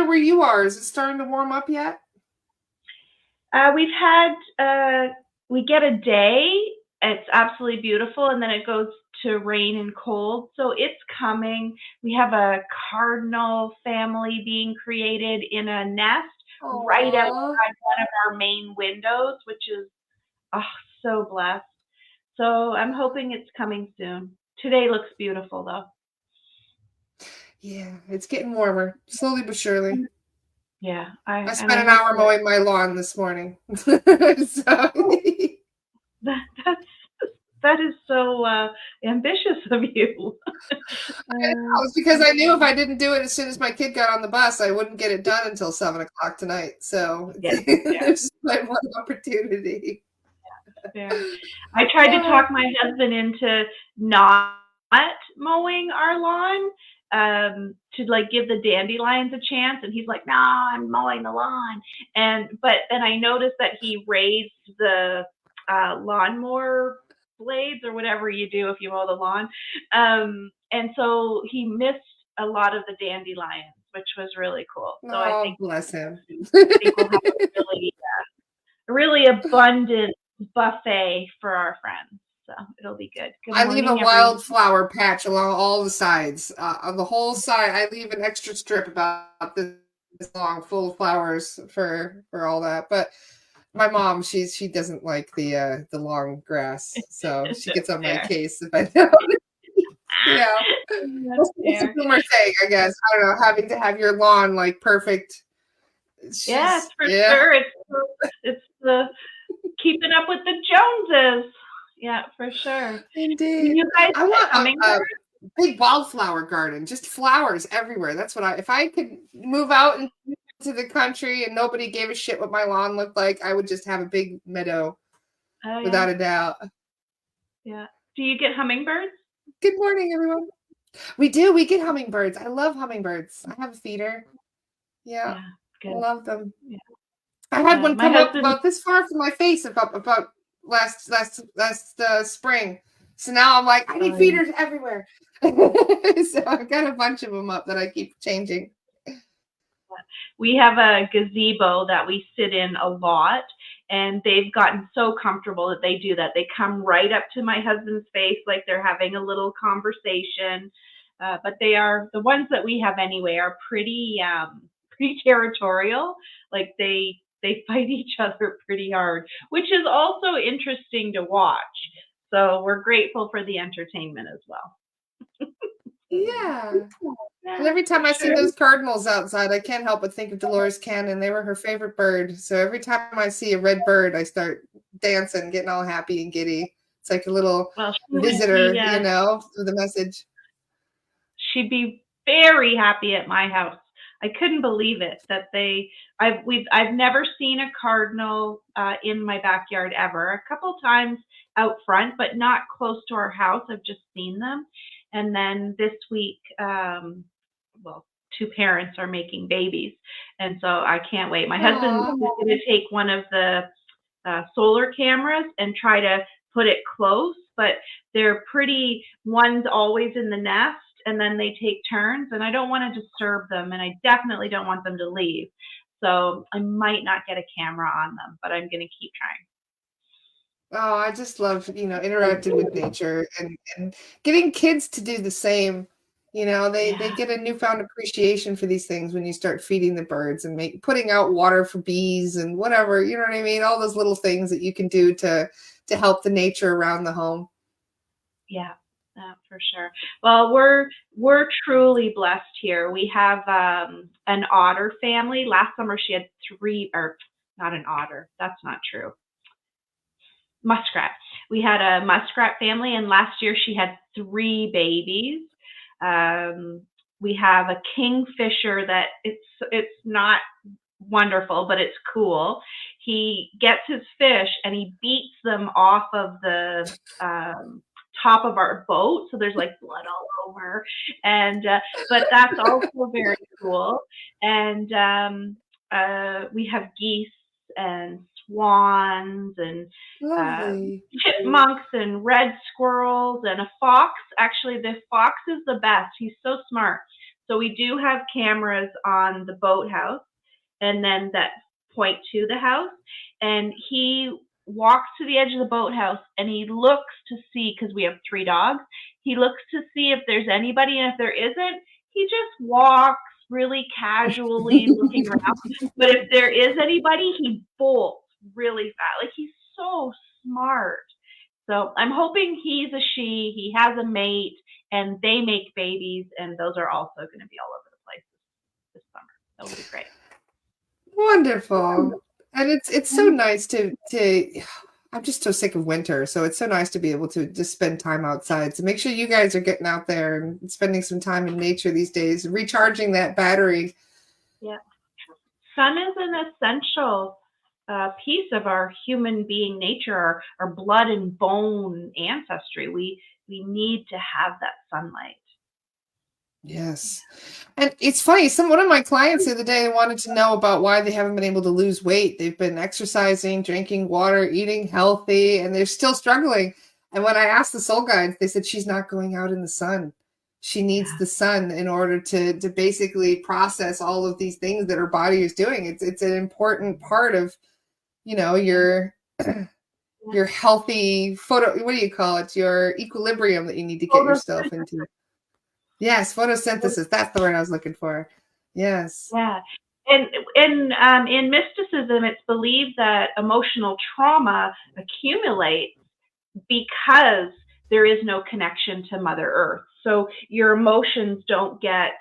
weather where you are? Is it starting to warm up yet? We've had we get a day. It's absolutely beautiful, and then it goes to rain and cold. So it's coming. We have a cardinal family being created in a nest right outside Aw. one of our main windows, which is oh, so blessed. So I'm hoping it's coming soon. Today looks beautiful though. Yeah, it's getting warmer, slowly but surely. Yeah, I and spent I an hope hour that mowing my lawn this morning. So, oh, that is so ambitious of you. I know, it's because I knew if I didn't do it as soon as my kid got on the bus, I wouldn't get it done until 7 o'clock tonight. So Yeah, fair, there's my one opportunity. fair. I tried to Uh, talk my husband into not mowing our lawn, to like give the dandelions a chance, and he's like, "Nah, I'm mowing the lawn." And but then I noticed that he raised the lawnmower blades or whatever you do if you mow the lawn, and so he missed a lot of the dandelions, which was really cool. So I oh, think bless him. we'll have a really abundant buffet for our friends. So it'll be good. Good I leave a morning, everyone. wildflower patch along all the sides. On the whole side, I leave an extra strip about this long, full of flowers for all that. But my mom, she doesn't like the long grass, so she gets on my There. case if I don't. You know, That's it's a fair. boomer thing, I guess. I don't know, having to have your lawn like perfect. Yes, She's for yeah, sure. It's the keeping up with the Joneses. Yeah, for sure. Do indeed. you guys I get want a hummingbirds? big wildflower garden, just flowers everywhere. That's what if I could move out into the country and nobody gave a shit what my lawn looked like, I would just have a big meadow Oh yeah, without a doubt. yeah. Do you get hummingbirds? Good morning, everyone. We do. We get hummingbirds. I love hummingbirds. I have a feeder. Yeah, Yeah, I good. love them. Yeah, I had yeah. one My come up husband. about this far from my face about last spring. So now I'm like, I need Oh, feeders everywhere. So I've got a bunch of them up that I keep changing. we have a gazebo that we sit in a lot, and they've gotten so comfortable that they do that. They come right up to my husband's face like they're having a little conversation. But they are the ones that we have anyway are pretty pretty territorial. Like they fight each other pretty hard, which is also interesting to watch. So we're grateful for the entertainment as well. Yeah. And Yeah, every for time I see sure. those cardinals outside, I can't help but think of Dolores Cannon. They were her favorite bird. So every time I see a red bird, I start dancing, getting all happy and giddy. It's like a little Well, she would visitor, be with a message. she'd be very happy at my house. I couldn't believe it that I've never seen a cardinal in my backyard ever. A couple times out front, but not close to our house. I've just seen them. And then this week, well, two parents are making babies, and so I can't wait. My husband Aw. is going to take one of the solar cameras and try to put it close, but they're pretty, one's always in the nest and then they take turns, and I don't want to disturb them, and I definitely don't want them to leave. So I might not get a camera on them, but I'm going to keep Oh, I just love, interacting with trying. nature and getting kids to do the same. They Yeah, get a newfound appreciation for these things when you start feeding the birds and putting out water for bees and whatever, you know what I mean? All those little things that you can do to help the nature around the home. yeah, for sure. Well, we're truly blessed here. We have an otter family. Last summer she had three, or not an otter. That's not true. Muskrat. We had a muskrat family, and last year she had three babies. Um, we have a kingfisher that it's not wonderful, but it's cool. He gets his fish and he beats them off of the top of our boat, so there's like blood all over. And but that's also very cool. And we have geese and swans and Lovely. chipmunks and red squirrels and a fox. Actually, the fox is the best. He's so smart. So we do have cameras on the boathouse and then that point to the house. And he walks to the edge of the boathouse and he looks to see, because we have 3 dogs, he looks to see if there's anybody. And if there isn't, he just walks really casually looking around. But if there is anybody, he bolts really fast. Like, he's so smart. So I'm hoping he's a she, he has a mate, and they make babies, and those are also going to be all over the place this summer. That will be great. Wonderful. And it's so nice to I'm just so sick of winter, so it's so nice to be able to just spend time outside. So make sure you guys are getting out there and spending some time in nature these days, recharging that battery. Yeah. Sun is an essential piece of our human being nature, our blood and bone ancestry. We need to have that sunlight. Yes. And it's funny, one of my clients the other day wanted to know about why they haven't been able to lose weight. They've been exercising, drinking water, eating healthy, and they're still struggling. And when I asked the soul guides, they said she's not going out in the sun. She needs the sun in order to basically process all of these things that her body is doing. It's an important part of, your your healthy what do you call it? Your equilibrium that you need to get yourself into. Yes, photosynthesis. That's the word I was looking for. Yes. Yeah. And in mysticism, it's believed that emotional trauma accumulates because there is no connection to Mother Earth. So your emotions don't get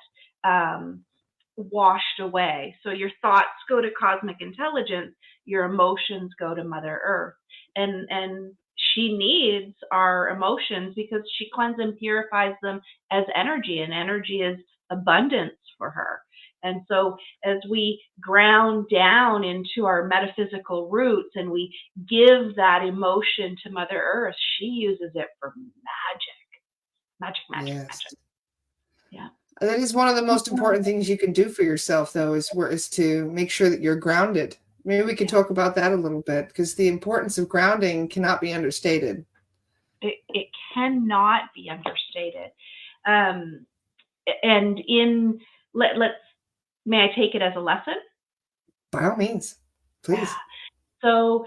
washed away. So your thoughts go to cosmic intelligence, your emotions go to Mother Earth. And she needs our emotions because she cleanses and purifies them as energy, and energy is abundance for her. And so as we ground down into our metaphysical roots and we give that emotion to Mother Earth, she uses it for magic. Yes. Yeah. That is one of the most important things you can do for yourself, though, is to make sure that you're grounded. Maybe we could talk about that a little bit, because the importance of grounding cannot be understated. It cannot be understated. And may I take it as a lesson? By all means, please. Yeah. So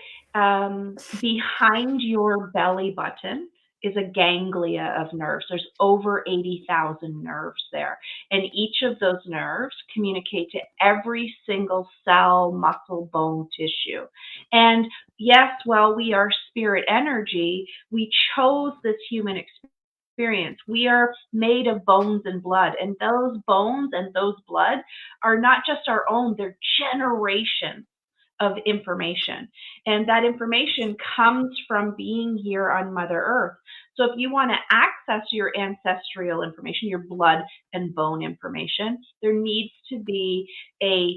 behind your belly button is a ganglia of nerves. There's over 80,000 nerves there. And each of those nerves communicate to every single cell, muscle, bone, tissue. And yes, while we are spirit energy, we chose this human experience. We are made of bones and blood. And those bones and those blood are not just our own, they're generations of information. And that information comes from being here on Mother Earth. So if you want to access your ancestral information, your blood and bone information, there needs to be a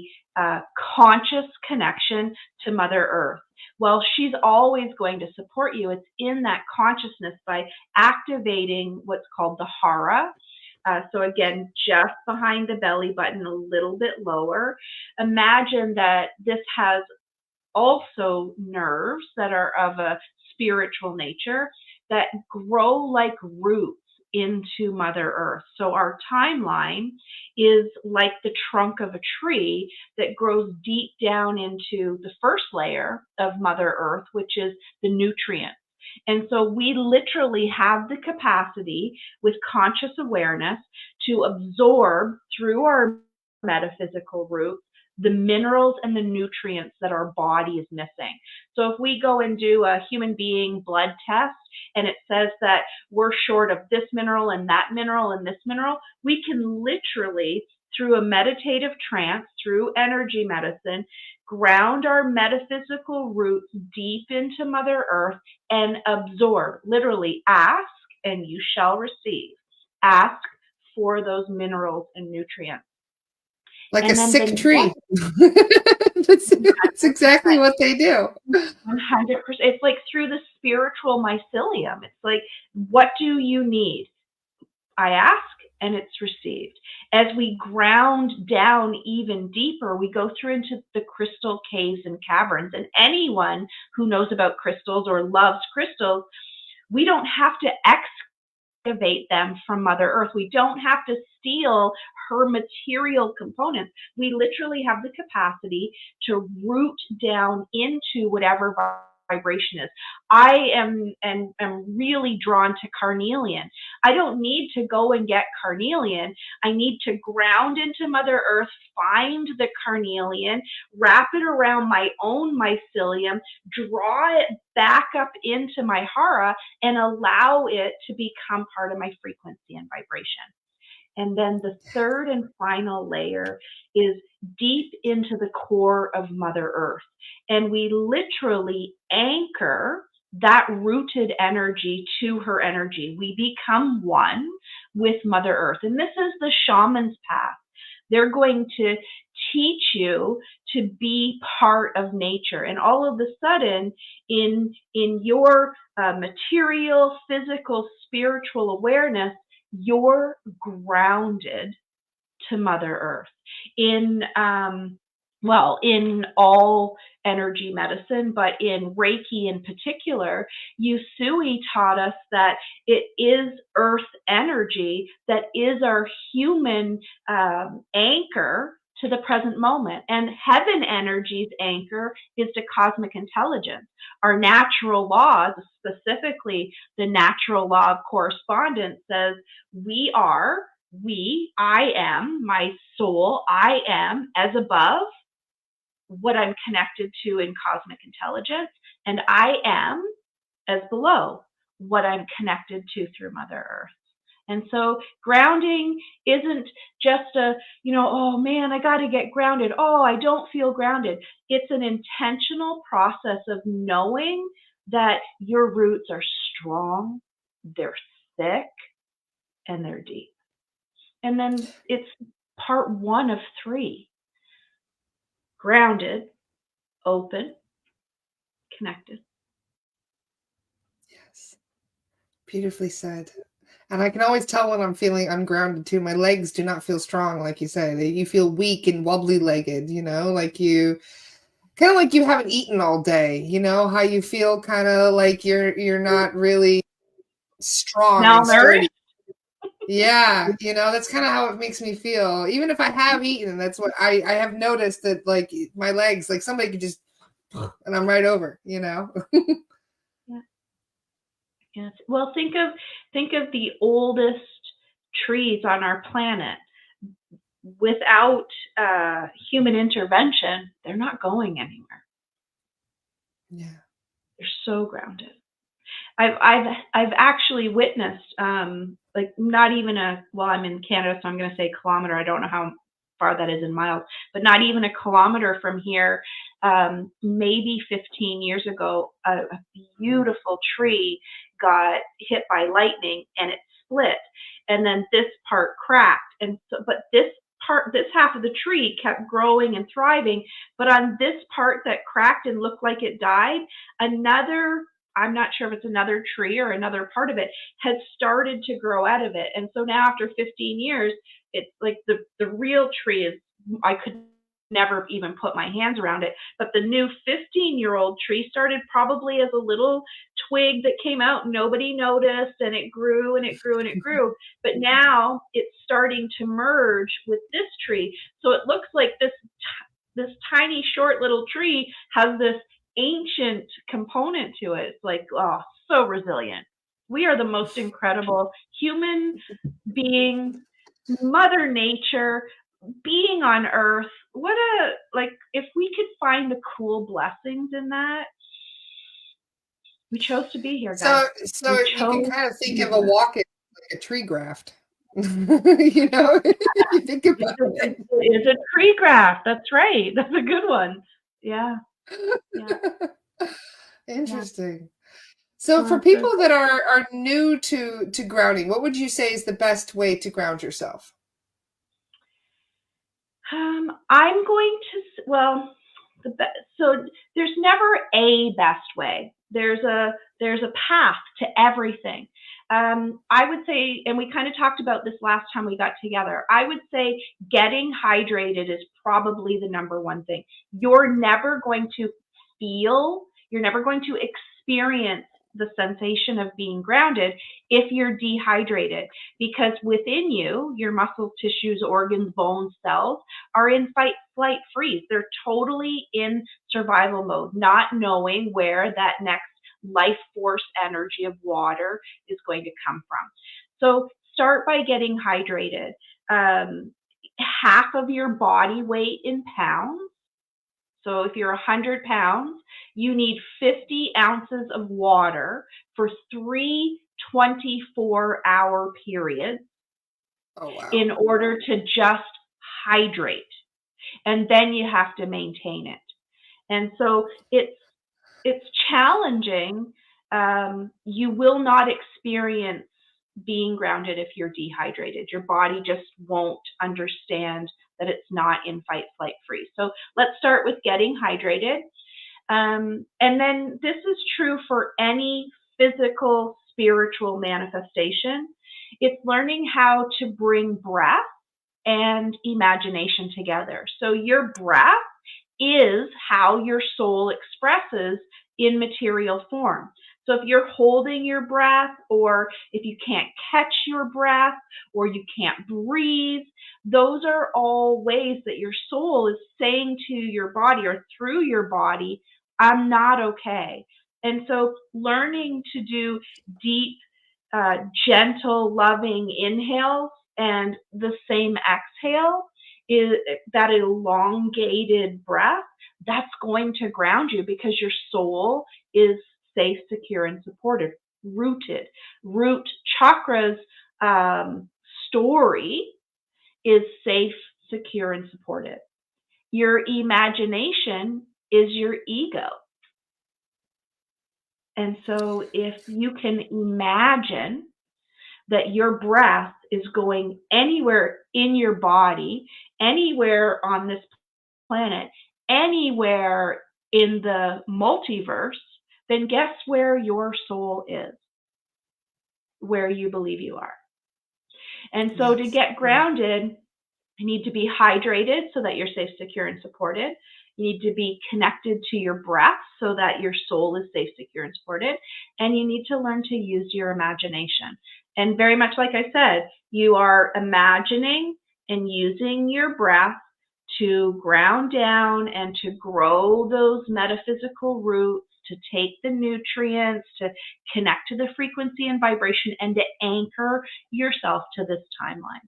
conscious connection to Mother Earth. Well, she's always going to support you. It's in that consciousness by activating what's called the hara. So again, just behind the belly button, a little bit lower. Imagine that this has also nerves that are of a spiritual nature that grow like roots into Mother Earth. So our timeline is like the trunk of a tree that grows deep down into the first layer of Mother Earth, which is the nutrients. And so we literally have the capacity with conscious awareness to absorb through our metaphysical roots the minerals and the nutrients that our body is missing. So if we go and do a human being blood test and it says that we're short of this mineral and that mineral and this mineral, we can literally, through a meditative trance, through energy medicine, ground our metaphysical roots deep into Mother Earth and absorb. Literally, ask and you shall receive. Ask for those minerals and nutrients. Like a sick tree. That's exactly what they do. 100%. It's like through the spiritual mycelium. It's like, what do you need? I ask and it's received. As we ground down even deeper, we go through into the crystal caves and caverns. And anyone who knows about crystals or loves crystals, we don't have to activate them from Mother Earth. We don't have to steal her material components. We literally have the capacity to root down into whatever vibration is. I am really drawn to carnelian. I don't need to go and get carnelian. I need to ground into Mother Earth, find the carnelian, wrap it around my own mycelium, draw it back up into my hara, and allow it to become part of my frequency and vibration. And then the third and final layer is deep into the core of Mother Earth. And we literally anchor that rooted energy to her energy. We become one with Mother Earth. And this is the shaman's path. They're going to teach you to be part of nature. And all of a sudden, in your material, physical, spiritual awareness, you're grounded to Mother Earth. In all energy medicine, but in Reiki in particular, Yusui taught us that it is earth energy that is our human anchor to the present moment. And heaven energy's anchor is to cosmic intelligence. Our natural laws, specifically the natural law of correspondence, says I am, my soul, I am as above, what I'm connected to in cosmic intelligence, and I am as below, what I'm connected to through Mother Earth. And so grounding isn't just oh man, I got to get grounded. Oh, I don't feel grounded. It's an intentional process of knowing that your roots are strong, they're thick, and they're deep. And then it's part 1 of 3. Grounded, open, connected. Yes. Beautifully said. And I can always tell when I'm feeling ungrounded too. My legs do not feel strong, like you say. You feel weak and wobbly legged, like you kind of like you haven't eaten all day, how you feel kind of like you're not really strong and sturdy. Yeah, that's kind of how it makes me feel. Even if I have eaten, that's what I have noticed, that like my legs, like somebody could just, and I'm right over, Yeah. Yes. Well, think of the oldest trees on our planet. Without human intervention, they're not going anywhere. Yeah. They're so grounded. I've actually witnessed not even I'm in Canada, so I'm going to say kilometer. I don't know how far that is in miles, but not even a kilometer from here. Maybe 15 years ago, a beautiful tree got hit by lightning and it split, and then this part cracked, and so but this half of the tree kept growing and thriving, but on this part that cracked and looked like it died, I'm not sure if it's another tree or another part of it has started to grow out of it. And so now after 15 years, it's like the real tree is, I could never even put my hands around it. But the new 15-year-old tree started probably as a little twig that came out, nobody noticed, and it grew and it grew and it grew. But now it's starting to merge with this tree. So it looks like this tiny short little tree has this ancient component to it. It's like, oh, so resilient. We are the most incredible human being, Mother Nature, being on Earth. If we could find the cool blessings in that. We chose to be here, guys. So you can kind of think of a walk-in like a tree graft. You think about it. It's a tree graft. That's right. That's a good one. Yeah. Interesting. So for people that are new to grounding, what would you say is the best way to ground yourself? I'm going to, so there's never a best way. There's a path to everything. I would say, and we kind of talked about this last time we got together, I would say getting hydrated is probably the number one thing. You're never going to experience the sensation of being grounded if you're dehydrated, because within you, your muscle tissues, organs, bones, cells are in fight, flight, freeze. They're totally in survival mode, not knowing where that next life force energy of water is going to come from. So start by getting hydrated. Half of your body weight in pounds. So if you're 100 pounds, you need 50 ounces of water for 3 24-hour periods Oh, wow. in order to just hydrate. And then you have to maintain it. And so it's challenging. You will not experience being grounded if you're dehydrated. Your body just won't understand that it's not in fight, flight, freeze. So let's start with getting hydrated. And then this is true for any physical, spiritual manifestation. It's learning how to bring breath and imagination together. So your breath is how your soul expresses in material form. So if you're holding your breath, or if you can't catch your breath, or you can't breathe, those are all ways that your soul is saying to your body or through your body, I'm not okay. And so learning to do deep, gentle, loving inhales and the same exhale, is that elongated breath, that's going to ground you because your soul is safe, secure, and supported, rooted. Root chakra's story is safe, secure, and supported. Your imagination is your ego. And so if you can imagine that your breath is going anywhere in your body, anywhere on this planet, anywhere in the multiverse, then guess where your soul is? Where you believe you are. And so to get grounded, you need to be hydrated so that you're safe, secure, and supported. You need to be connected to your breath so that your soul is safe, secure, and supported. And you need to learn to use your imagination. And very much like I said, you are imagining and using your breath to ground down and to grow those metaphysical roots, to take the nutrients, to connect to the frequency and vibration, and to anchor yourself to this timeline.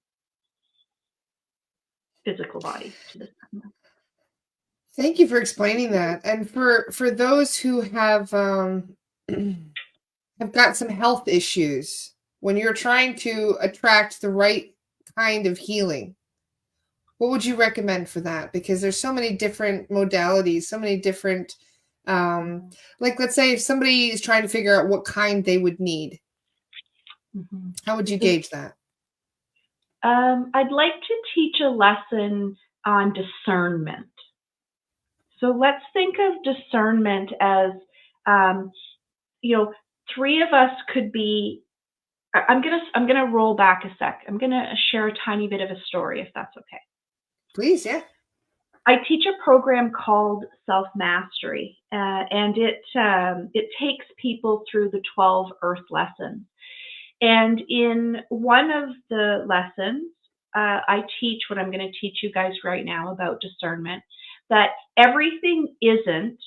Physical body to this timeline. Thank you for explaining that. And for those who have got some health issues, when you're trying to attract the right kind of healing, what would you recommend for that? Because there's so many different modalities, so many different, like let's say if somebody is trying to figure out what kind they would need, how would you gauge that? I'd like to teach a lesson on discernment. So let's think of discernment as, three of us could be. I'm gonna roll back a sec. I'm gonna share a tiny bit of a story, if that's okay. Please, yeah. I teach a program called Self Mastery, and it takes people through the 12 Earth lessons. And in one of the lessons, I teach what I'm going to teach you guys right now about discernment, that everything isn't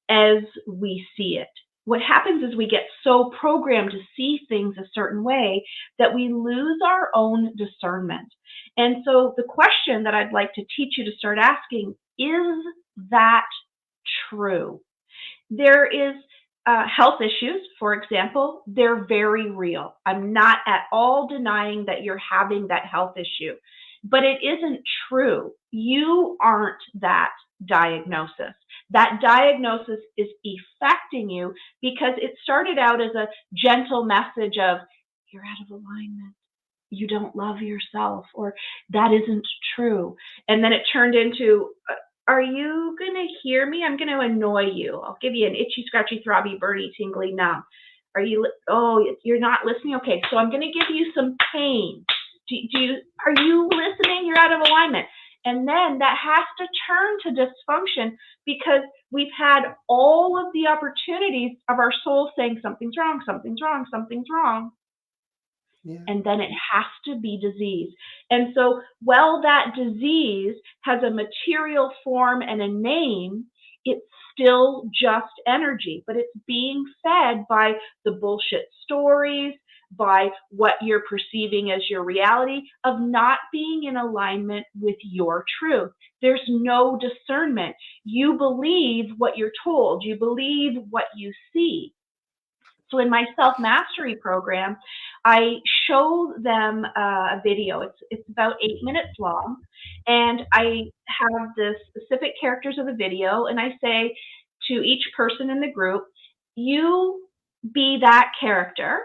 as we see it. What happens is we get so programmed to see things a certain way that we lose our own discernment. And so the question that I'd like to teach you to start asking, is that true? There is health issues, for example, they're very real. I'm not at all denying that you're having that health issue, but it isn't true. You aren't that diagnosis. That diagnosis is affecting you because it started out as a gentle message of, you're out of alignment, you don't love yourself, or that isn't true. And then it turned into, are you going to hear me? I'm going to annoy you. I'll give you an itchy, scratchy, throbby, burny, tingly, numb. Are you, you're not listening? Okay, so I'm going to give you some pain. Are you listening? You're out of alignment. And then that has to turn to dysfunction because we've had all of the opportunities of our soul saying something's wrong, something's wrong, something's wrong. Yeah. And then it has to be disease. And so, while that disease has a material form and a name, it's still just energy, but it's being fed by the bullshit stories, by what you're perceiving as your reality of not being in alignment with your truth. There's no discernment. You believe what you're told, you believe what you see. So in my self-mastery program, I show them a video. It's about 8 minutes long, and I have the specific characters of the video, and I say to each person in the group, you be that character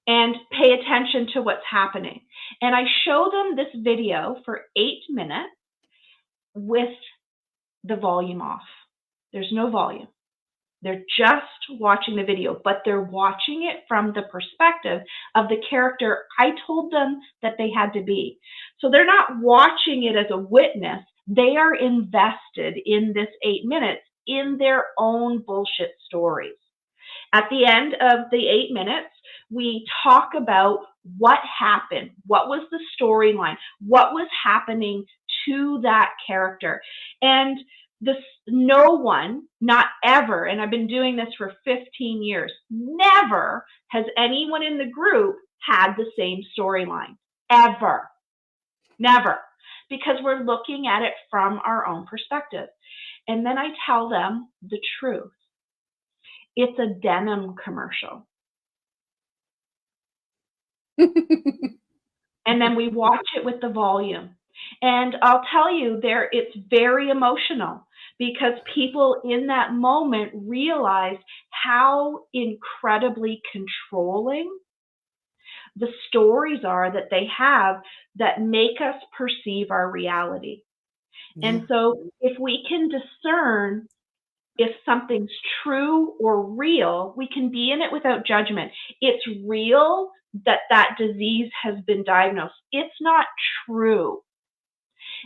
and pay attention to what's happening. And I show them this video for 8 minutes with the volume off. There's no volume. They're just watching the video, but they're watching it from the perspective of the character I told them that they had to be. So they're not watching it as a witness. They are invested in this 8 minutes in their own bullshit stories. At the end of the 8 minutes, we talk about what happened, what was the storyline, what was happening to that character. And no one, not ever, and I've been doing this for 15 years, never has anyone in the group had the same storyline, ever, never, because we're looking at it from our own perspective. And then I tell them the truth. It's a denim commercial. And then we watch it with the volume. And I'll tell you, it's very emotional because people in that moment realize how incredibly controlling the stories are that they have that make us perceive our reality. Yeah. And so if we can discern if something's true or real, we can be in it without judgment. It's real that disease has been diagnosed. It's not true.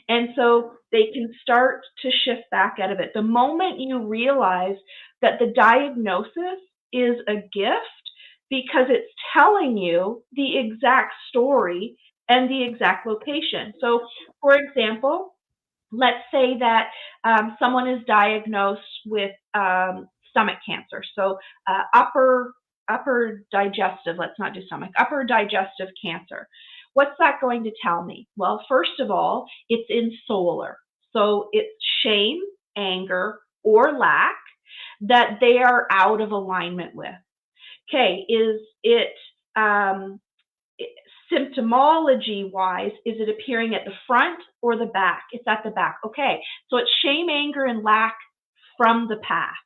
And so they can start to shift back out of it. The moment you realize that the diagnosis is a gift because it's telling you the exact story and the exact location. So, for example, let's say that someone is diagnosed with stomach cancer. So upper digestive, let's not do stomach, upper digestive cancer. What's that going to tell me? Well, first of all, it's in solar. So it's shame, anger, or lack that they are out of alignment with. Okay, is it symptomology wise, is it appearing at the front or the back? It's at the back. Okay, so it's shame, anger, and lack from the past.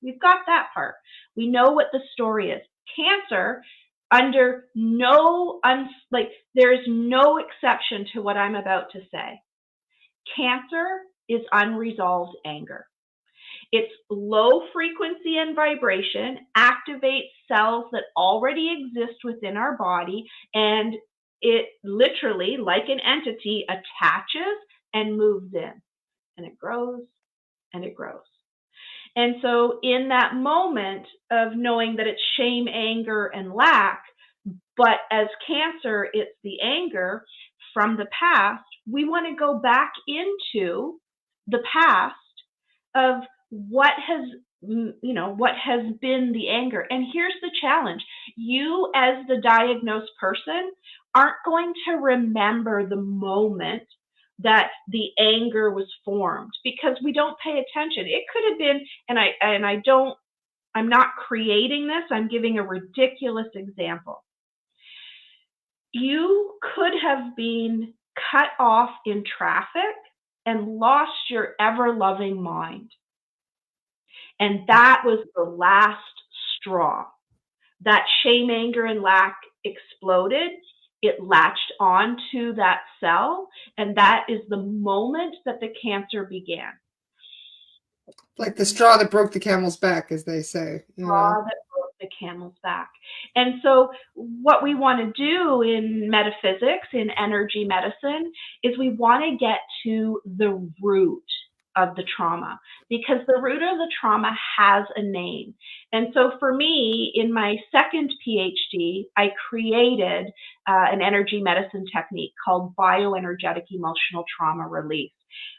We've got that part. We know what the story is. Cancer, under there is no exception to what I'm about to say. Cancer is unresolved anger. It's low frequency and vibration, activates cells that already exist within our body, and it literally, like an entity, attaches and moves in. And it grows and it grows. And so in that moment of knowing that it's shame, anger, and lack, but as cancer, it's the anger from the past, we want to go back into the past of what has been the anger. And here's the challenge. You, as the diagnosed person, aren't going to remember the moment that the anger was formed because we don't pay attention. It could have been, I'm not creating this, I'm giving a ridiculous example. You could have been cut off in traffic and lost your ever-loving mind. And that was the last straw. That shame, anger, and lack exploded. It latched onto that cell, and that is the moment that the cancer began. Like the straw that broke the camel's back, as they say. Straw that broke the camel's back. And so what we want to do in metaphysics, in energy medicine, is we want to get to the root of the trauma, because the root of the trauma has a name. And so for me, in my second PhD, I created an energy medicine technique called bioenergetic emotional trauma release,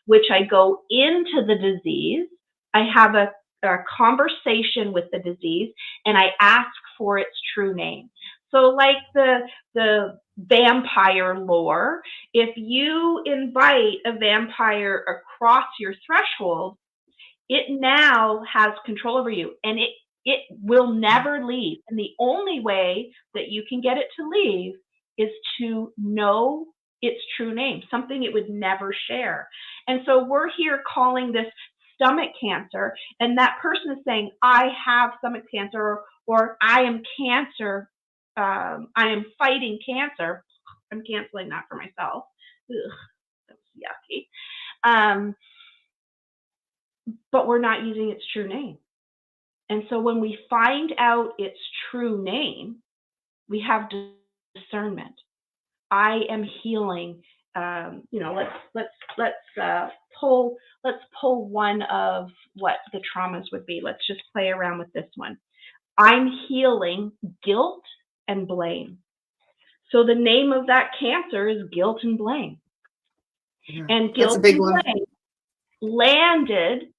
which I go into the disease. I have a conversation with the disease, and I ask for its true name. So like the vampire lore, if you invite a vampire across your threshold, it now has control over you, and it will never leave. And the only way that you can get it to leave is to know its true name, something it would never share. And so we're here calling this stomach cancer, and that person is saying, I have stomach cancer, or I am cancer, I am fighting cancer. I'm canceling that for myself. Ugh, that was yucky. But we're not using its true name. And so when we find out its true name, we have discernment. I am healing. Let's pull one of what the traumas would be. Let's just play around with this one. I'm healing guilt and blame. So the name of that cancer is guilt and blame. Yeah, and guilt and blame landed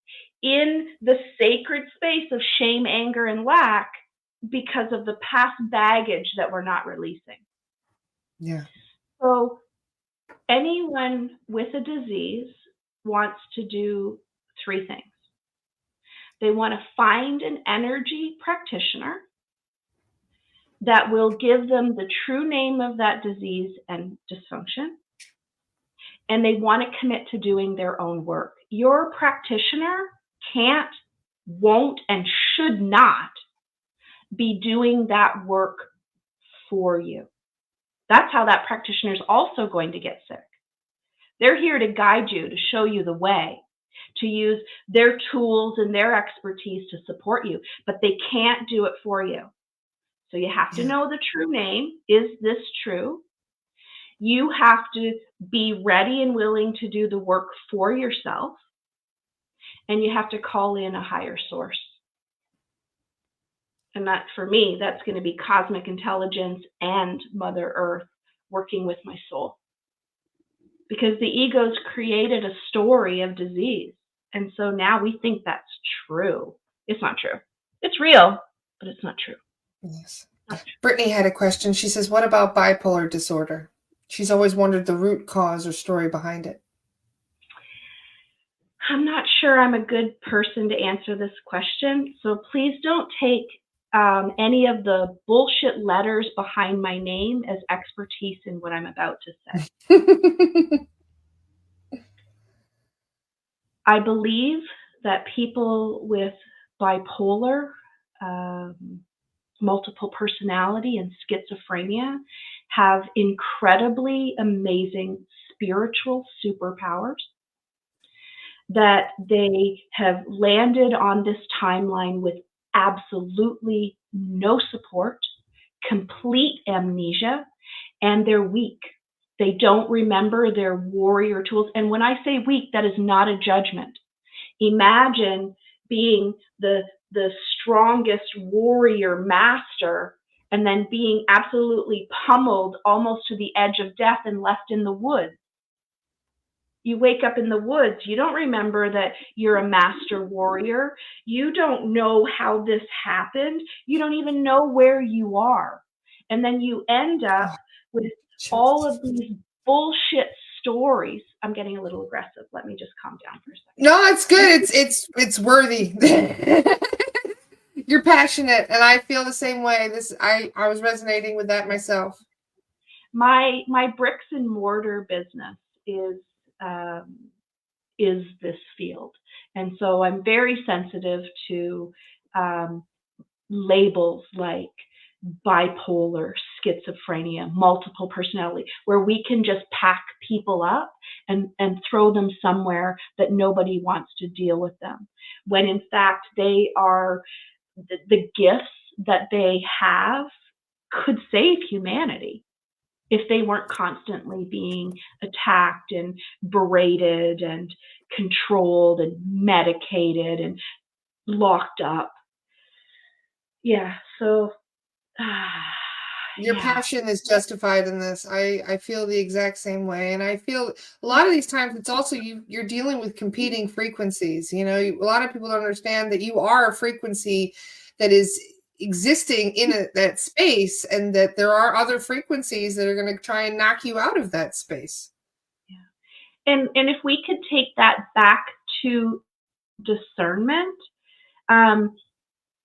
in the sacred space of shame, anger, and lack because of the past baggage that we're not releasing. Yeah. So anyone with a disease wants to do three things. They want to find an energy practitioner that will give them the true name of that disease and dysfunction. And they want to commit to doing their own work. Your practitioner can't, won't, and should not be doing that work for you. That's how that practitioner is also going to get sick. They're here to guide you, to show you the way, to use their tools and their expertise to support you, but they can't do it for you. So you have to know the true name. Is this true? You have to be ready and willing to do the work for yourself. And you have to call in a higher source. And that, for me, that's going to be cosmic intelligence and Mother Earth working with my soul. Because the ego's created a story of disease. And so now we think that's true. It's not true. It's real, but it's not true. Yes. Brittany had a question. She says, what about bipolar disorder? She's always wondered the root cause or story behind it. I'm not sure I'm a good person to answer this question. So please don't take any of the bullshit letters behind my name as expertise in what I'm about to say. I believe that people with bipolar, multiple personality, and schizophrenia have incredibly amazing spiritual superpowers, that they have landed on this timeline with absolutely no support, complete amnesia, and they're weak. They don't remember their warrior tools. And when I say weak, that is not a judgment. Imagine being the strongest warrior master and then being absolutely pummeled almost to the edge of death and left in the woods. You wake up in the woods. You don't remember that you're a master warrior. You don't know how this happened. You don't even know where you are. And then you end up with all of these bullshit stories. I'm getting a little aggressive. Let me just calm down for a second. No, it's good. It's worthy. You're passionate, and I feel the same way. I was resonating with that myself. My bricks and mortar business is this field, and so I'm very sensitive to labels like bipolar, schizophrenia, multiple personality, where we can just pack people up and throw them somewhere that nobody wants to deal with them, when in fact they are the gifts that they have could save humanity if they weren't constantly being attacked and berated and controlled and medicated and locked up. Yeah, so Your yeah. passion is justified in this. I feel the exact same way, and I feel a lot of these times it's also you're dealing with competing frequencies. You know, a lot of people don't understand that you are a frequency that is existing in that space, and that there are other frequencies that are going to try and knock you out of that space. Yeah. And if we could take that back to discernment,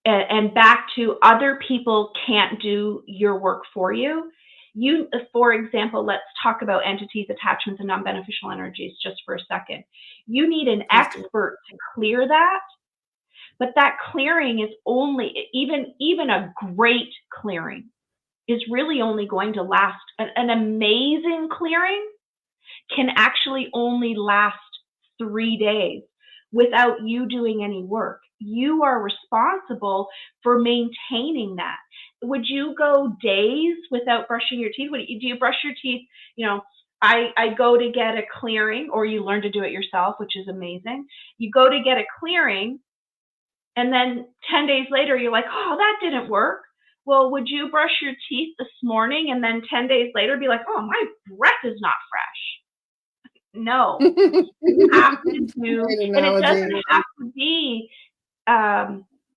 and back to other people can't do your work for you. You, for example, let's talk about entities, attachments, and non-beneficial energies just for a second. You need an Please do. expert to clear that, but that clearing is only, even a great clearing is really only going to last. An amazing clearing can actually only last 3 days without you doing any work. You are responsible for maintaining that. Would you go days without brushing your teeth? Do you brush your teeth? You know, I go to get a clearing, or you learn to do it yourself, which is amazing. You go to get a clearing, and then 10 days later, you're like, oh, that didn't work. Well, would you brush your teeth this morning and then 10 days later be like, oh, my breath is not fresh? No. You have to do, Great and it analogy. doesn't have to be,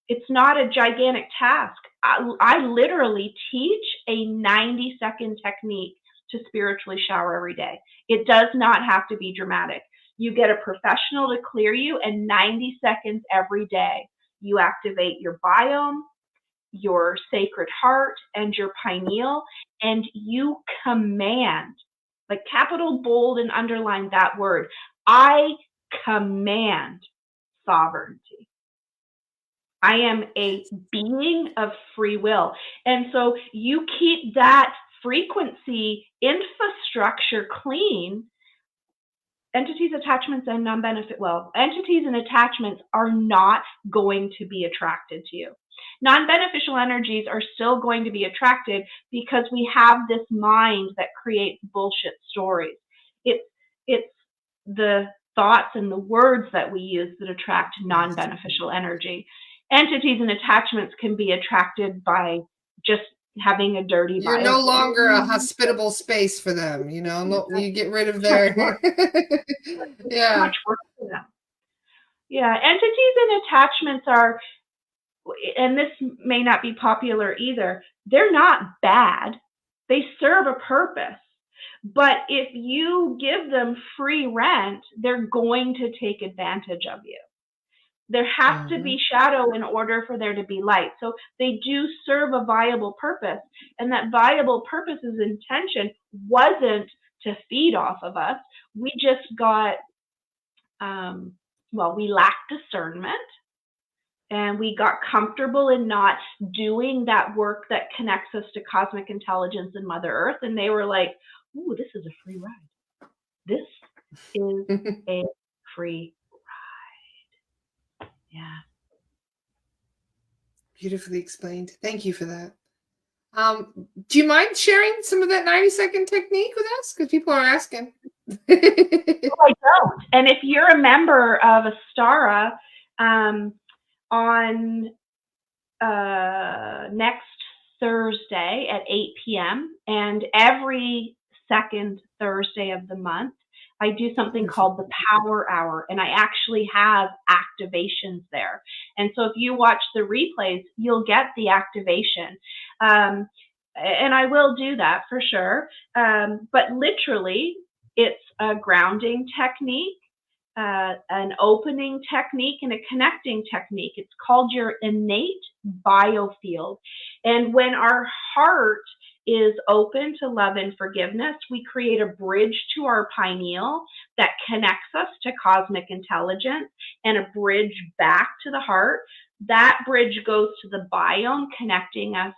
it's not a gigantic task. I literally teach a 90-second technique to spiritually shower every day. It does not have to be dramatic. You get a professional to clear you, and 90 seconds every day, you activate your biome, your sacred heart, and your pineal, and you command, like capital bold and underline that word, I command sovereignty. I am a being of free will. And so you keep that frequency infrastructure clean. Entities, attachments, and entities and attachments are not going to be attracted to you. Non-beneficial energies are still going to be attracted because we have this mind that creates bullshit stories. It's the thoughts and the words that we use that attract non-beneficial energy. Entities and attachments can be attracted by just having a dirty You're no biofield. longer a hospitable space for them, you know. No, you get rid of It's much their work. It's yeah. much work for them. Yeah, entities and attachments are, and this may not be popular either, they're not bad. They serve a purpose. But if you give them free rent, they're going to take advantage of you. There has to be shadow in order for there to be light. So they do serve a viable purpose. And that viable purpose's intention wasn't to feed off of us. We just got, we lacked discernment. And we got comfortable in not doing that work that connects us to cosmic intelligence and Mother Earth. And they were like, ooh, this is a free ride. This is a free ride. Yeah. Beautifully explained. Thank you for that. Do you mind sharing some of that 90-second technique with us? Because people are asking. No, I don't. And if you're a member of Starr, on next Thursday at 8 p.m. and every second Thursday of the month, I do something called the Power Hour, and I actually have activations there. And so if you watch the replays, you'll get the activation. And I will do that for sure. But literally, it's a grounding technique, an opening technique, and a connecting technique. It's called your innate biofield. And when our heart is open to love and forgiveness, we create a bridge to our pineal that connects us to cosmic intelligence and a bridge back to the heart. That bridge goes to the biome, connecting us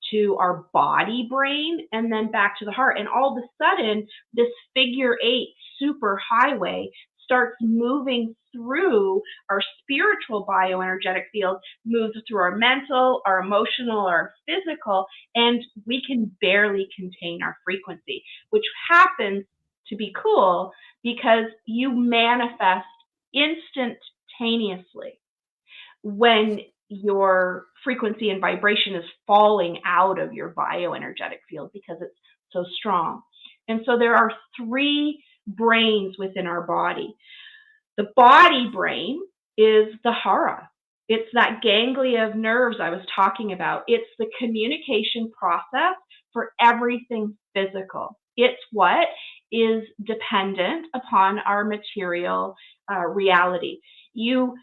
to our body brain and then back to the heart. And all of a sudden, this figure 8 super highway starts moving through our spiritual bioenergetic field, moves through our mental, our emotional, our physical, and we can barely contain our frequency, which happens to be cool because you manifest instantaneously when your frequency and vibration is falling out of your bioenergetic field because it's so strong. And so there are 3 brains within our body. The body brain is the hara. It's that ganglia of nerves I was talking about. It's the communication process for everything physical. It's what is dependent upon our material reality. You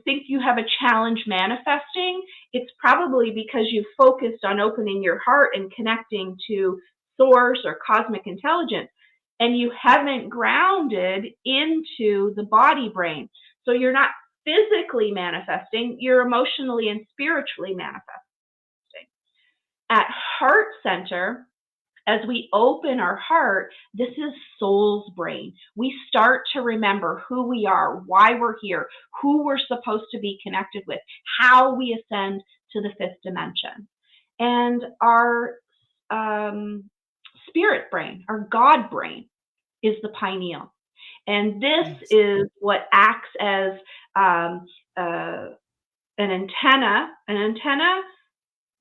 think you have a challenge manifesting, it's probably because you focused on opening your heart and connecting to source or cosmic intelligence, and you haven't grounded into the body brain. So you're not physically manifesting, you're emotionally and spiritually manifesting. At heart center, as we open our heart, this is soul's brain. We start to remember who we are, why we're here, who we're supposed to be connected with, how we ascend to the 5th dimension. And our spirit brain, our God brain, is the pineal. And this is what acts as an antenna. An antenna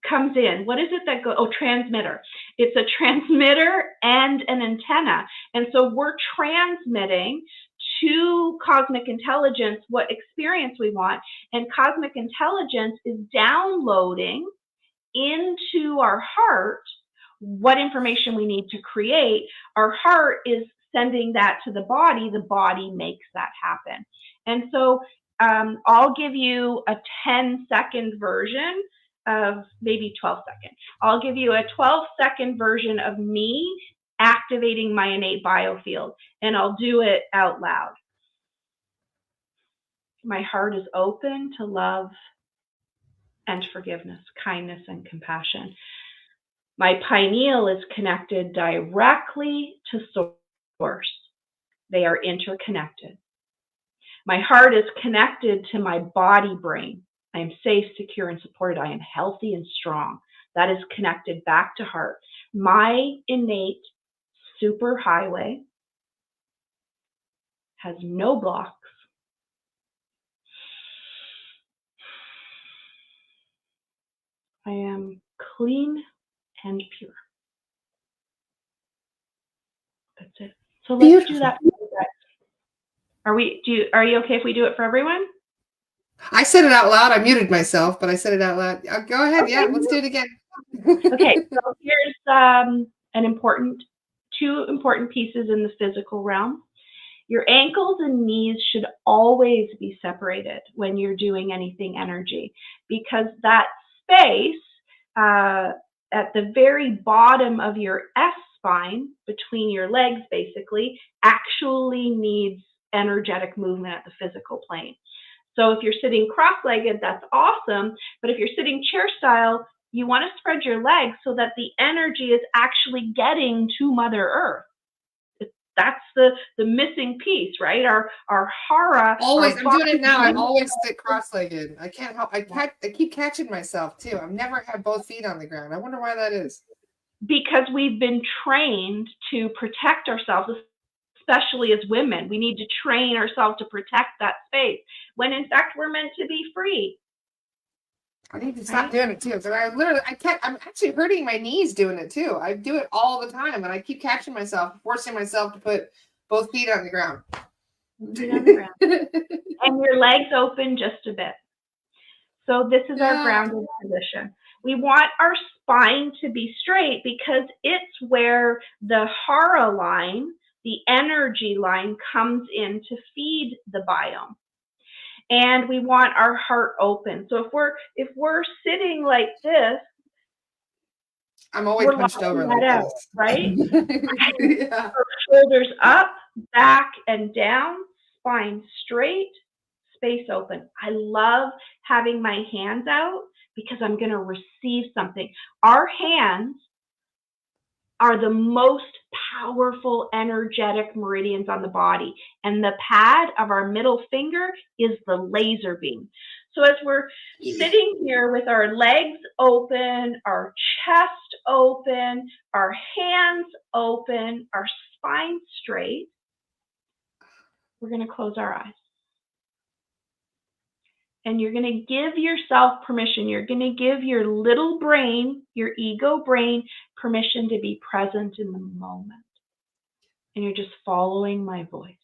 comes in. What is it that goes? Oh, transmitter. It's a transmitter and an antenna. And so we're transmitting to cosmic intelligence what experience we want. And cosmic intelligence is downloading into our heart what information we need to create. Our heart is sending that to the body makes that happen. And so I'll give you a 10-second version of maybe 12 seconds. I'll give you a 12-second version of me activating my innate biofield, and I'll do it out loud. My heart is open to love and forgiveness, kindness and compassion. My pineal is connected directly to source. They are interconnected. My heart is connected to my body brain. I am safe, secure, and supported. I am healthy and strong. That is connected back to heart. My innate superhighway has no blocks. I am clean and pure. That's it. So let's do that. Are you okay if we do it for everyone? I said it out loud. I muted myself, but I said it out loud. Go ahead. Okay. Yeah, let's do it again. Okay, so here's two important pieces in the physical realm. Your ankles and knees should always be separated when you're doing anything energy, because that space at the very bottom of your S-spine, between your legs basically, actually needs energetic movement at the physical plane. So if you're sitting cross-legged, that's awesome, but if you're sitting chair style, you want to spread your legs so that the energy is actually getting to Mother Earth. That's the missing piece, right? Our hara. Always, I'm doing it now. I always sit cross-legged. I can't help. I keep catching myself too. I've never had both feet on the ground. I wonder why that is. Because we've been trained to protect ourselves, especially as women. We need to train ourselves to protect that space, when in fact we're meant to be free. I need to stop doing it too. So I'm actually hurting my knees doing it too. I do it all the time, and I keep catching myself, forcing myself to put both feet on the ground. And your legs open just a bit. So this is our grounded position. We want our spine to be straight because it's where the hara line, the energy line, comes in to feed the biome. And we want our heart open. So if we're sitting like this, I'm always punched over like this, right? Yeah. Our shoulders up, back, and down, spine straight, space open. I love having my hands out because I'm going to receive something. Our hands are the most powerful energetic meridians on the body. And the pad of our middle finger is the laser beam. So as we're sitting here with our legs open, our chest open, our hands open, our spine straight, we're going to close our eyes. And you're going to give yourself permission. You're going to give your little brain, your ego brain, permission to be present in the moment. And you're just following my voice.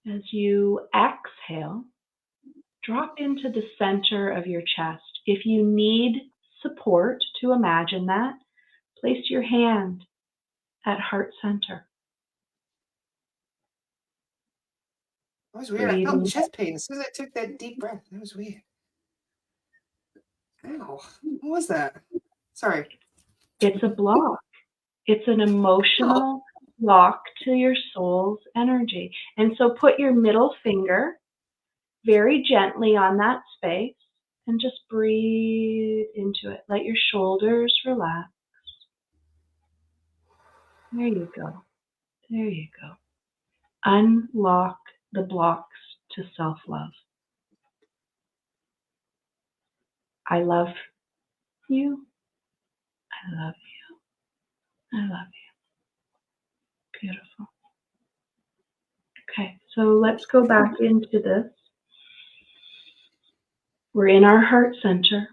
As you exhale, drop into the center of your chest. If you need support to imagine that, place your hand at heart center. That was weird. I felt chest pain as soon as I took that deep breath. That was weird. Ow. What was that? Sorry. It's a block. It's an emotional block to your soul's energy. And so put your middle finger very gently on that space and just breathe into it. Let your shoulders relax. There you go. There you go. Unlock the blocks to self-love. I love you. I love you. I love you. Beautiful. Okay, so let's go back into this. We're in our heart center.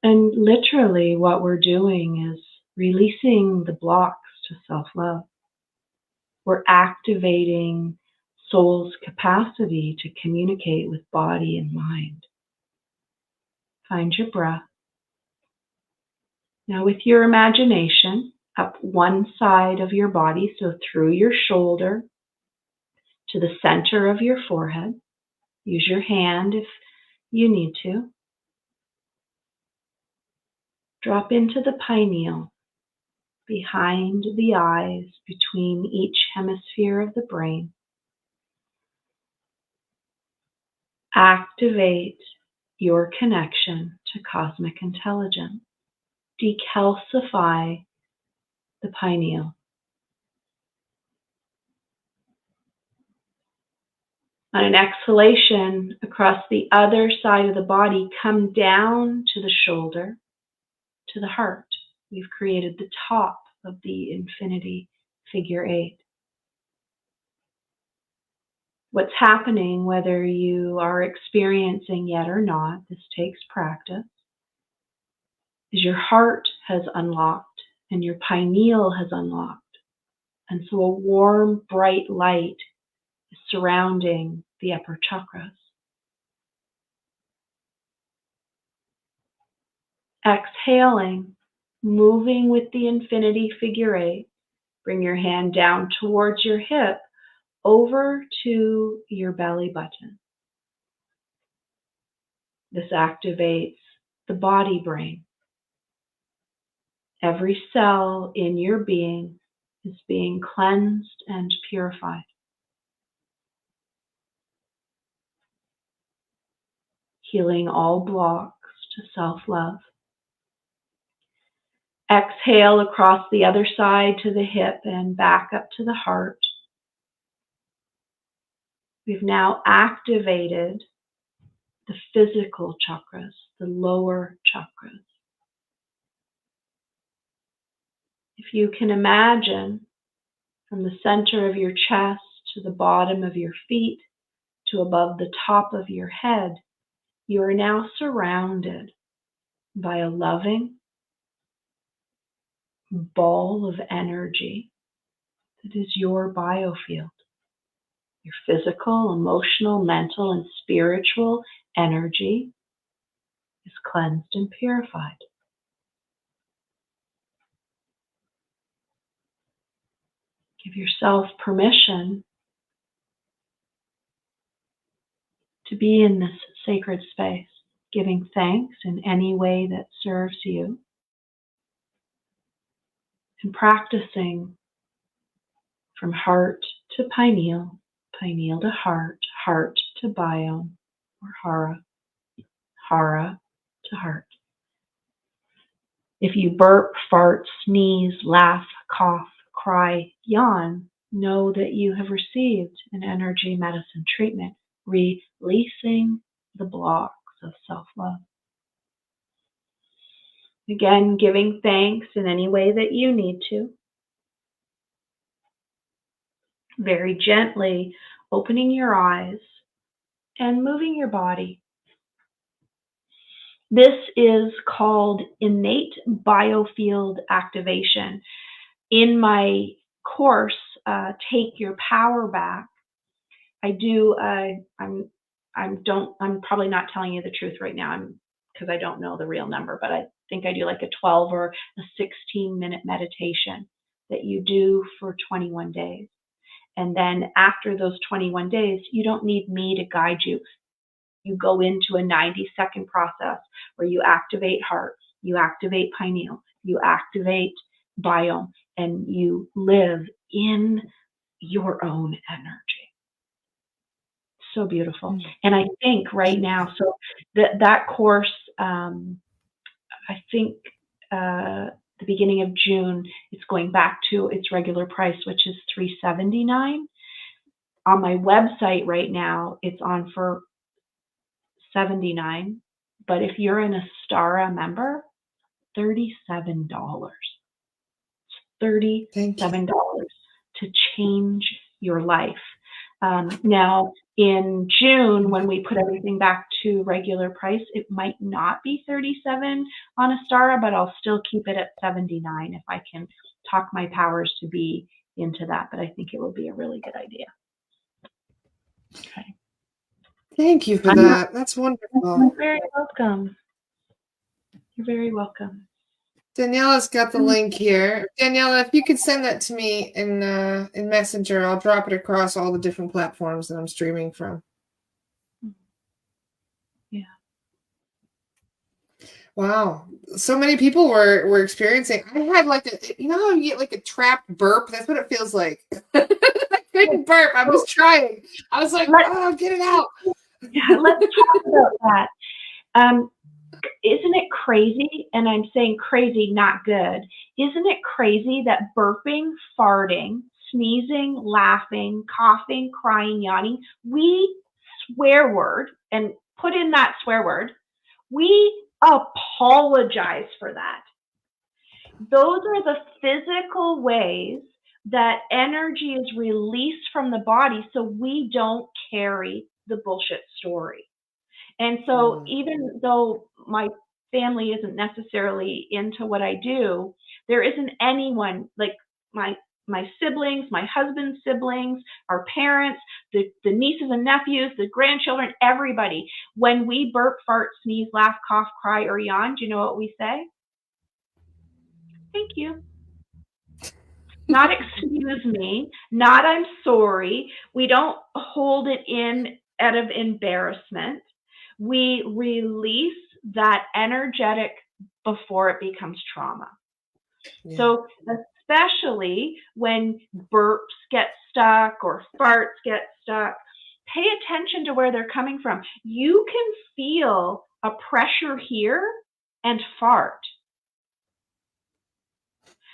And literally what we're doing is releasing the blocks to self-love. We're activating soul's capacity to communicate with body and mind. Find your breath. Now with your imagination, up one side of your body, so through your shoulder to the center of your forehead. Use your hand if you need to. Drop into the pineal, behind the eyes, between each hemisphere of the brain. Activate your connection to cosmic intelligence. Decalcify the pineal. On an exhalation across the other side of the body, come down to the shoulder, to the heart. We've created the top of the infinity figure 8. What's happening, whether you are experiencing yet or not, this takes practice, is your heart has unlocked and your pineal has unlocked. And so a warm, bright light is surrounding the upper chakras. Exhaling, moving with the infinity figure 8, bring your hand down towards your hip, over to your belly button. This activates the body brain. Every cell in your being is being cleansed and purified. Healing all blocks to self-love. Exhale across the other side to the hip and back up to the heart. We've now activated the physical chakras, the lower chakras. If you can imagine from the center of your chest to the bottom of your feet to above the top of your head, you are now surrounded by a loving ball of energy that is your biofield. Your physical, emotional, mental, and spiritual energy is cleansed and purified. Give yourself permission to be in this sacred space, giving thanks in any way that serves you, and practicing from heart to pineal, pineal to heart, heart to biome, or hara, hara to heart. If you burp, fart, sneeze, laugh, cough, cry, yawn, know that you have received an energy medicine treatment, releasing the blocks of self-love. Again, giving thanks in any way that you need to. Very gently opening your eyes and moving your body. This is called innate biofield activation. In my course, Take Your Power Back, I do. I'm probably not telling you the truth right now, because I don't know the real number, but I think I do like a 12 or a 16-minute meditation that you do for 21 days. And then after those 21 days, you don't need me to guide you. You go into a 90-second process where you activate heart, you activate pineal, you activate biome, and you live in your own energy. So beautiful. And I think right now, so that course, I think the beginning of June, it's going back to its regular price, which is $379. On my website right now, it's on for $79. But if you're an Astara member, $37. $37 to change your life. Now, in June, when we put everything back to regular price, it might not be $37 on Astara, but I'll still keep it at $79 if I can talk my powers to be into that. But I think it will be a really good idea. Okay. Thank you for that. That's wonderful. You're very welcome. You're very welcome. Daniela's got the link here. Daniela, if you could send that to me in Messenger, I'll drop it across all the different platforms that I'm streaming from. Yeah. Wow. So many people were experiencing. I had like you know how you get like a trapped burp? That's what it feels like. I couldn't burp. I was trying. I was like, oh, get it out. Yeah, let's talk about that. Isn't it crazy? And I'm saying crazy, not good. Isn't it crazy that burping, farting, sneezing, laughing, coughing, crying, yawning, we swear word and put in that swear word, we apologize for that. Those are the physical ways that energy is released from the body so we don't carry the bullshit story. And so even though my family isn't necessarily into what I do, there isn't anyone like my siblings, my husband's siblings, our parents, the nieces and nephews, the grandchildren, everybody. When we burp, fart, sneeze, laugh, cough, cry, or yawn, do you know what we say? Thank you. Not excuse me, not I'm sorry. We don't hold it in out of embarrassment. We release that energetic before it becomes trauma. Yeah. So especially when burps get stuck or farts get stuck, pay attention to where they're coming from. You can feel a pressure here and fart.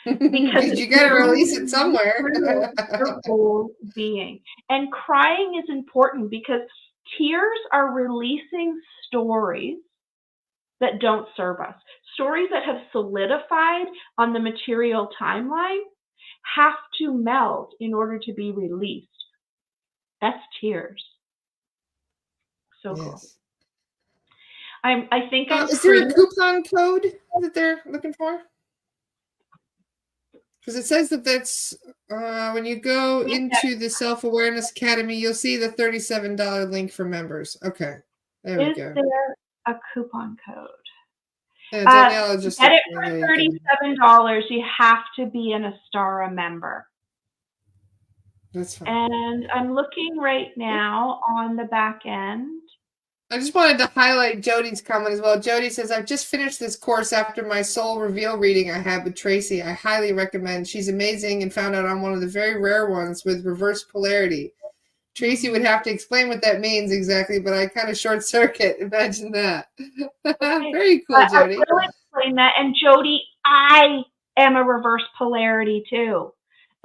Because you got to release it somewhere. Your whole being. And crying is important because tears are releasing stories that don't serve us. Stories that have solidified on the material timeline have to melt in order to be released. That's tears. So yes. Cool. I think I'm. Is there a coupon code that they're looking for? Because it says that that's when you go into the Self-Awareness Academy, you'll see the $37 link for members. Okay, there we go. Is there a coupon code? Yeah, Daniela just get it for $37. You have to be an Astara member. That's fine. And I'm looking right now on the back end. I just wanted to highlight Jody's comment as well. Jody says, I've just finished this course after my soul reveal reading I had with Traci. I highly recommend. She's amazing and found out I'm one of the very rare ones with reverse polarity. Traci would have to explain what that means exactly, but I kind of short circuit. Imagine that. Very cool, Jody. I will explain that. And Jody, I am a reverse polarity too.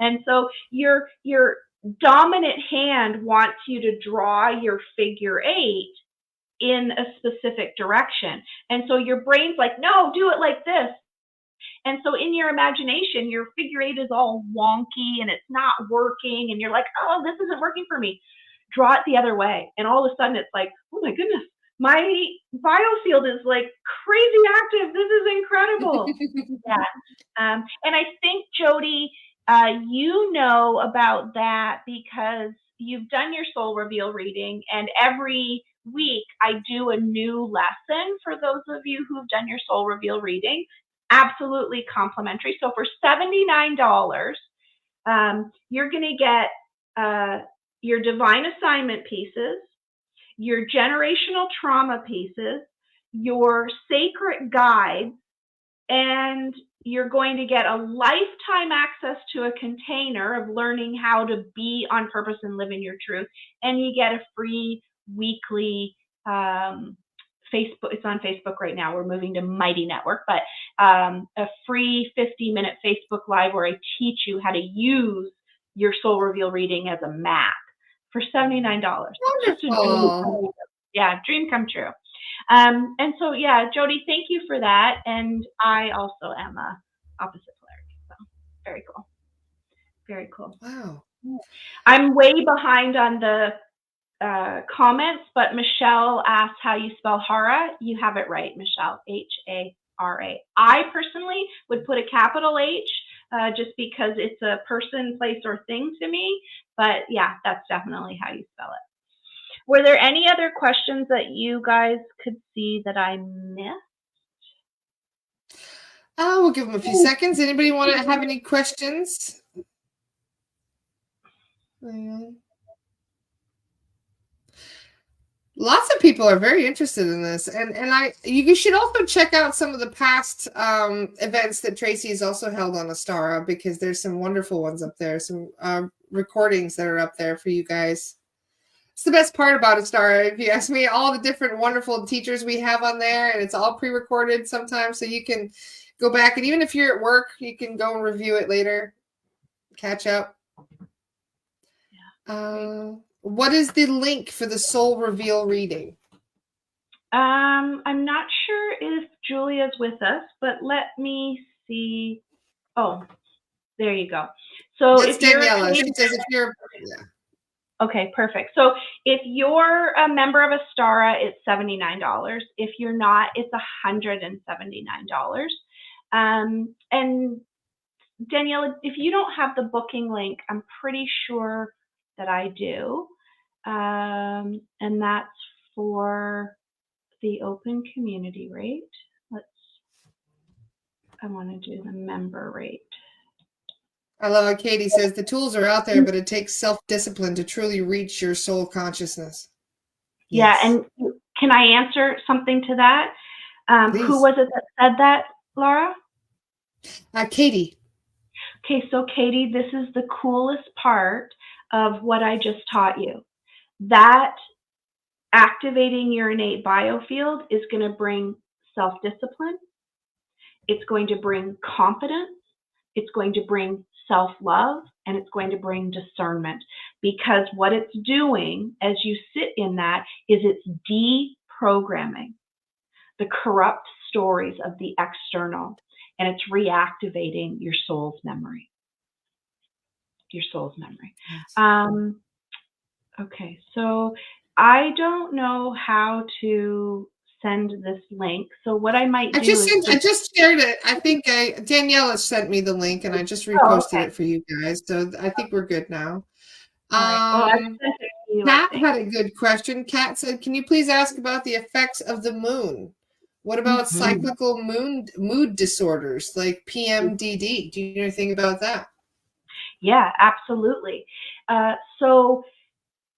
And so your dominant hand wants you to draw your figure eight in a specific direction. And so your brain's like, no, do it like this. And so in your imagination, your figure eight is all wonky and it's not working. And you're like, oh, this isn't working for me. Draw it the other way. And all of a sudden it's like, oh my goodness, my biofield is like crazy active. This is incredible. Yeah. And I think, Jody, you know about that because you've done your soul reveal reading, and every week I do a new lesson for those of you who've done your soul reveal reading. Absolutely complimentary. So for $79, you're going to get your divine assignment pieces, your generational trauma pieces, your sacred guides, and you're going to get a lifetime access to a container of learning how to be on purpose and live in your truth. And you get a free weekly Facebook. It's on Facebook right now. We're moving to Mighty Network, but a free 50-minute Facebook Live where I teach you how to use your soul reveal reading as a map for $79. Wonderful. Yeah, dream come true. And so, yeah, Jody, thank you for that. And I also am a opposite polarity. So very cool. Very cool. Wow. I'm way behind on the comments, but Michelle asked how you spell Hara. You have it right, Michelle. H-A-R-A. I personally would put a capital H just because it's a person, place, or thing to me. But yeah, that's definitely how you spell it. Were there any other questions that you guys could see that I missed? We'll give them a few seconds. Anybody want to have any questions? Lots of people are very interested in this, and you should also check out some of the past events that Traci has also held on Astara, because there's some wonderful ones up there, some recordings that are up there for you guys. It's the best part about Astara, if you ask me, all the different wonderful teachers we have on there, and it's all pre-recorded sometimes, so you can go back, and even if you're at work, you can go and review it later, catch up. Yeah. What is the link for the soul reveal reading? I'm not sure if Julia's with us, but let me see. Oh, there you go. So it's Daniela. She says if you're, yeah. Okay, perfect. So if you're a member of Astara, it's $79. If you're not, it's $179. And Daniela, if you don't have the booking link, I'm pretty sure that I do. And that's for the open community rate. I want to do the member rate. I love how Katie says the tools are out there, but it takes self-discipline to truly reach your soul consciousness. Yeah, yes. And can I answer something to that? Who was it that said that, Lara? Katie. Okay, so Katie, this is the coolest part of what I just taught you. That activating your innate biofield is going to bring self-discipline. It's going to bring confidence. It's going to bring self-love, and it's going to bring discernment, because what it's doing as you sit in that is it's deprogramming the corrupt stories of the external, and it's reactivating your soul's memory. Your soul's memory. Yes. Okay, so I don't know how to send this link. So what I might do I just shared it. I think Daniela sent me the link, and I just reposted it for you guys. So I think we're good now. Kat had a good question. Kat said, "Can you please ask about the effects of the moon? What about cyclical mood disorders like PMDD? Do you know anything about that?" Yeah, absolutely. So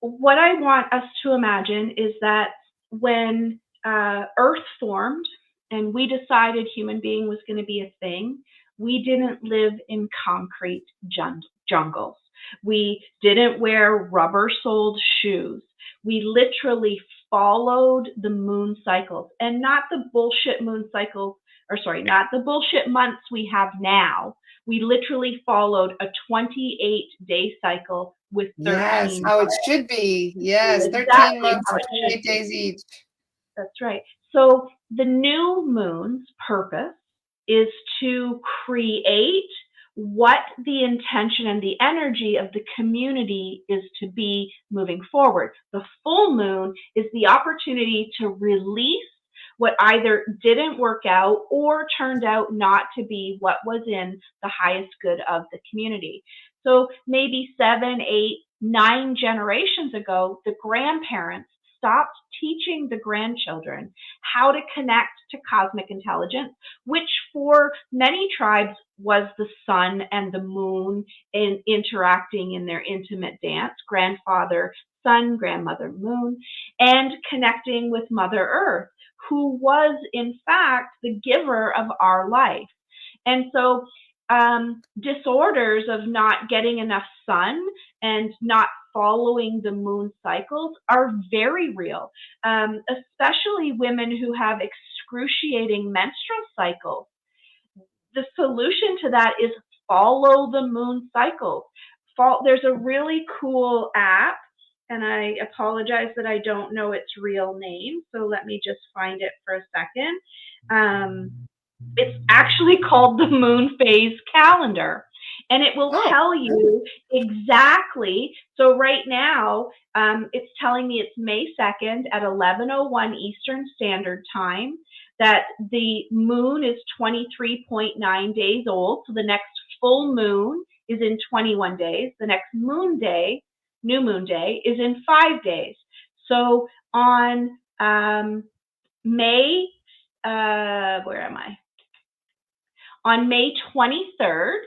what I want us to imagine is that when Earth formed and we decided human being was going to be a thing, we didn't live in concrete jungles. We didn't wear rubber-soled shoes. We literally followed the moon cycles, and not the bullshit moon cycles or sorry, not the bullshit months we have now. We literally followed a 28-day cycle with Yes, 13 how it months. should be. Yes, 13 Exactly months how and it should 28 be. days each. That's right. So the new moon's purpose is to create what the intention and the energy of the community is to be moving forward. The full moon is the opportunity to release what either didn't work out or turned out not to be what was in the highest good of the community. So maybe 7, 8, 9 generations ago, the grandparents stopped teaching the grandchildren how to connect to cosmic intelligence, which for many tribes was the sun and the moon in interacting in their intimate dance, grandfather, sun, grandmother, moon, and connecting with Mother Earth, who was in fact the giver of our life. And so disorders of not getting enough sun and not following the moon cycles are very real, especially women who have excruciating menstrual cycles. The solution to that is follow the moon cycles. There's a really cool app, and I apologize that I don't know its real name, so let me just find it for a second. It's actually called the Moon Phase Calendar, and it will Oh, tell you exactly. So right now, it's telling me it's May 2nd at 11:01 Eastern Standard Time. That the moon is 23.9 days old. So the next full moon is in 21 days. The next moon day, new moon day, is in 5 days. So on May, where am I? On May 23rd,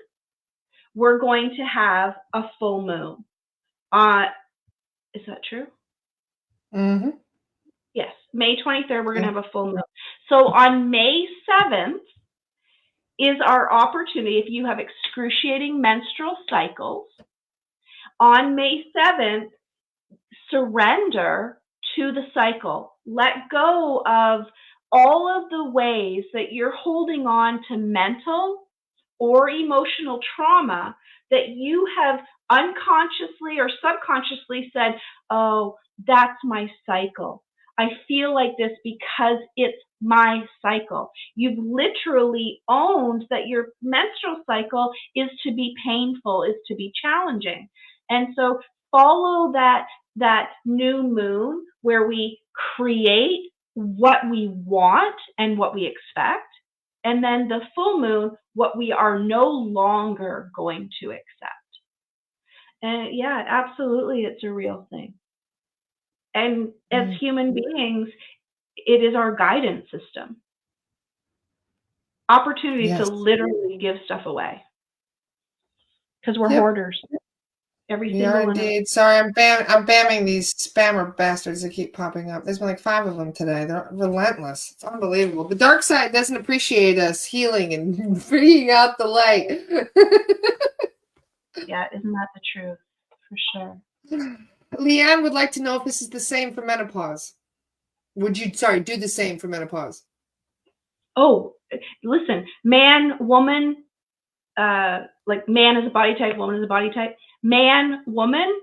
we're going to have a full moon. Is that true? mm-hmm. Yes, May 23rd, we're going to have a full moon. So on May 7th is our opportunity, if you have excruciating menstrual cycles, on May 7th, surrender to the cycle. Let go of all of the ways that you're holding on to mental or emotional trauma that you have unconsciously or subconsciously said, oh, that's my cycle. I feel like this because it's my cycle. You've literally owned that your menstrual cycle is to be painful, is to be challenging. And so follow that new moon where we create what we want and what we expect, and then the full moon, what we are no longer going to accept. And yeah, absolutely, it's a real thing. And as human beings, it is our guidance system. Opportunity to Yes. literally give stuff away. Because we're Yep. hoarders. Every We are single one of us. indeed. Sorry, I'm bamming these spammer bastards that keep popping up. There's been like 5 of them today. They're relentless. It's unbelievable. The dark side doesn't appreciate us healing and bringing out the light. Yeah, isn't that the truth? For sure. Leanne would like to know if this is the same for menopause. Would you, do the same for menopause? Oh, listen, man, woman, like man is a body type, woman is a body type. Man, woman,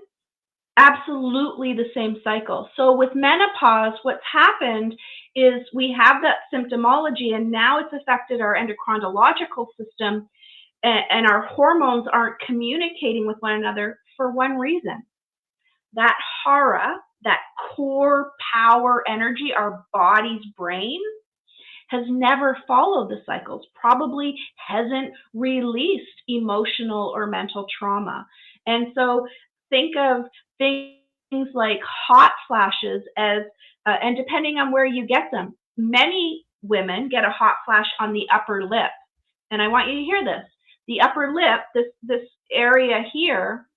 absolutely the same cycle. So with menopause, what's happened is we have that symptomology, and now it's affected our endocrinological system, and our hormones aren't communicating with one another for one reason. That hara, that core power energy, our body's brain, has never followed the cycles, probably hasn't released emotional or mental trauma. And so think of things like hot flashes as, and depending on where you get them, many women get a hot flash on the upper lip. And I want you to hear this. The upper lip, this area here,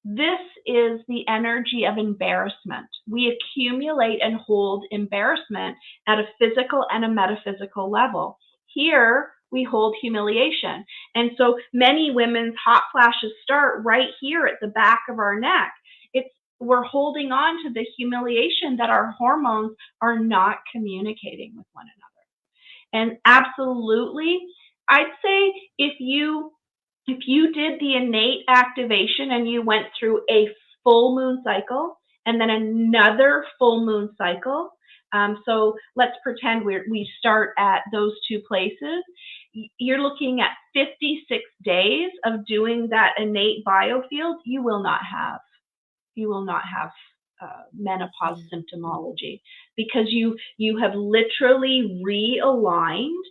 this is the energy of embarrassment. We accumulate and hold embarrassment at a physical and a metaphysical level. Here, we hold humiliation. And so many women's hot flashes start right here at the back of our neck. We're holding on to the humiliation that our hormones are not communicating with one another. And absolutely, I'd say if you did the innate activation and you went through a full moon cycle and then another full moon cycle, so let's pretend we start at those two places. You're looking at 56 days of doing that innate biofield. You will not have menopause symptomology, because you have literally realigned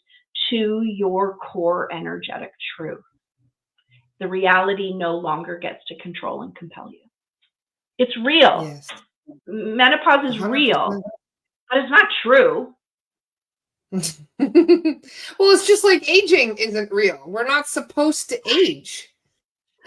to your core energetic truth. The reality no longer gets to control and compel you. It's real. Yes. Menopause is real, 100%. but it's not true. Well, it's just like aging isn't real. We're not supposed to age.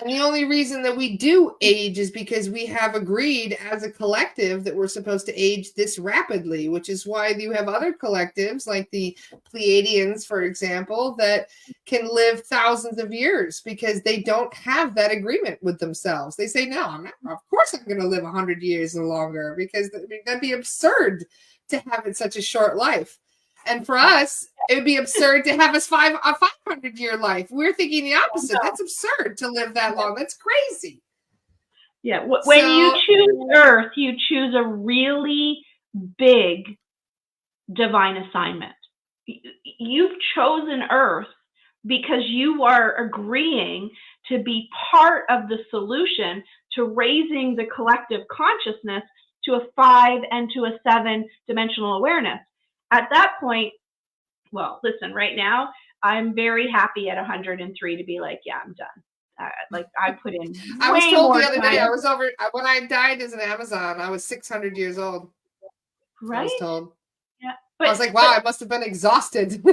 And the only reason that we do age is because we have agreed as a collective that we're supposed to age this rapidly, which is why you have other collectives like the Pleiadians, for example, that can live thousands of years because they don't have that agreement with themselves. They say, no, I'm not, of course I'm going to live 100 years or longer, because that'd be absurd to have it such a short life. And for us, it would be absurd to have a 500-year life. We're thinking the opposite. That's absurd to live that long. That's crazy. Yeah. When you choose Earth, you choose a really big divine assignment. You've chosen Earth because you are agreeing to be part of the solution to raising the collective consciousness to a 5 and to a 7 dimensional awareness. At that point, well, listen, right now, I'm very happy at 103 to be like, yeah, I'm done. Like, I put in I was way told more the other time. day, I was over, when I died as an Amazon, I was 600 years old. Right? I was told. Yeah. I was like, wow, I must have been exhausted by